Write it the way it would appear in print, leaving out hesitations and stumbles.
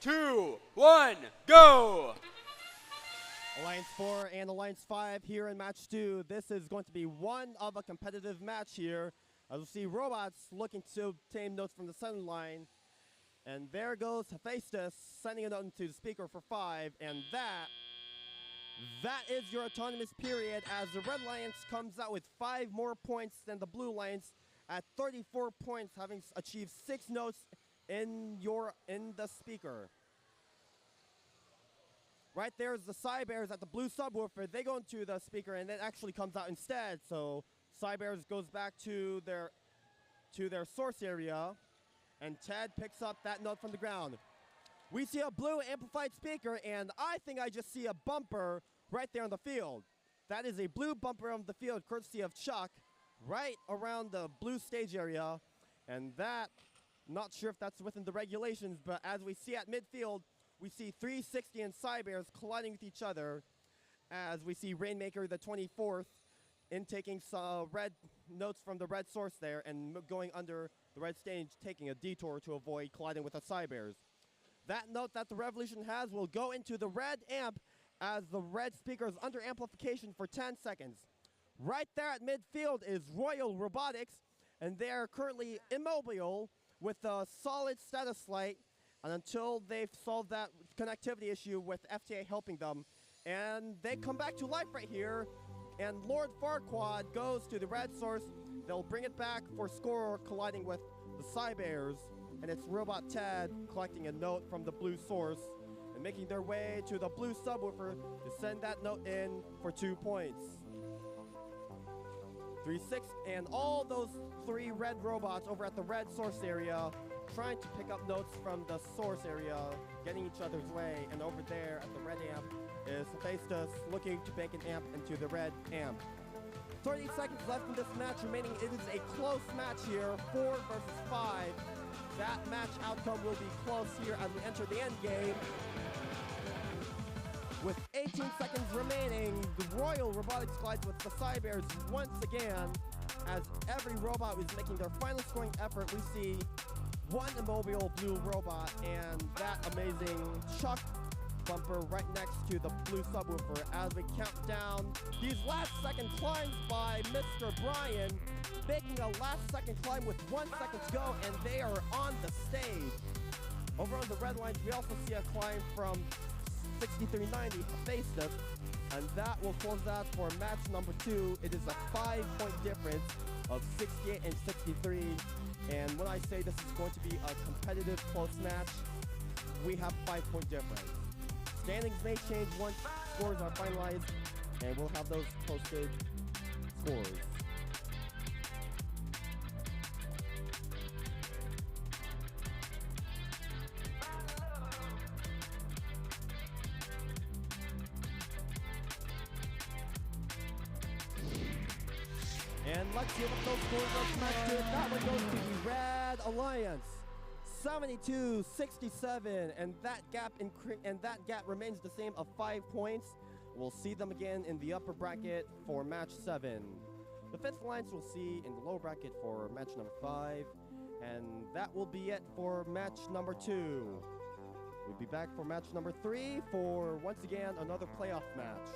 2, 1, go! Alliance 4 and Alliance 5 here in match 2. This is going to be one of a competitive match here. As we see robots looking to obtain notes from the center line. And there goes Hephaestus sending a note into the speaker for 5. And that is your autonomous period as the Red Alliance comes out with 5 more points than the Blue Alliance at 34 points, having achieved 6 notes in the speaker. Right there is the Cybears at the blue subwoofer. They go into the speaker and it actually comes out instead. So Cybears goes back to their source area, and Ted picks up that note from the ground. We see a blue amplified speaker, and I think I just see a bumper right there on the field. That is a blue bumper on the field, courtesy of Chuck, right around the blue stage area. And that, not sure if that's within the regulations, but as we see at midfield, we see 360 and Cybears colliding with each other as we see Rainmaker, the 24th, intaking red notes from the red source there and going under the red stage, taking a detour to avoid colliding with the Cybears. That note that the Revolution has will go into the red amp as the red speaker is under amplification for 10 seconds. Right there at midfield is Royal Robotics, and they are currently immobile with a solid status light, and until they've solved that connectivity issue with FTA helping them. And they come back to life right here, and Lord Farquaad goes to the red source. They'll bring it back for score, colliding with the Cybears, and it's Robot Ted collecting a note from the blue source and making their way to the blue subwoofer to send that note in for 2 points. 3-6, and all those 3 red robots over at the red source area trying to pick up notes from the source area, getting each other's way, and over there at the red amp is Hephaestus looking to bank an amp into the red amp. 30 seconds left in this match remaining. It is a close match here, 4 versus 5. That match outcome will be close here as we enter the end game. With 18 seconds remaining, the Royal Robotics collides with the Cybears once again. As every robot is making their final scoring effort, we see one immobile blue robot and that amazing Chuck bumper right next to the blue subwoofer as we count down these last second climbs by Mr. Brian, making a last second climb with 1 second to go, and they are on the stage. Over on the red lines, we also see a climb from 6390 Hephaestus, and that will close out for match number 2. It is a 5-point difference of 68 and 63. And when I say this is going to be a competitive close match, we have 5-point difference. Standings may change once scores are finalized, and we'll have those posted scores. And let's see what those scores are smashed to. That one goes to the Red Alliance, 72-67, and that gap remains the same of 5 points. We'll see them again in the upper bracket for match 7. The 5th Alliance we'll see in the lower bracket for match number 5, and that will be it for match number 2. We'll be back for match number 3 for once again another playoff match.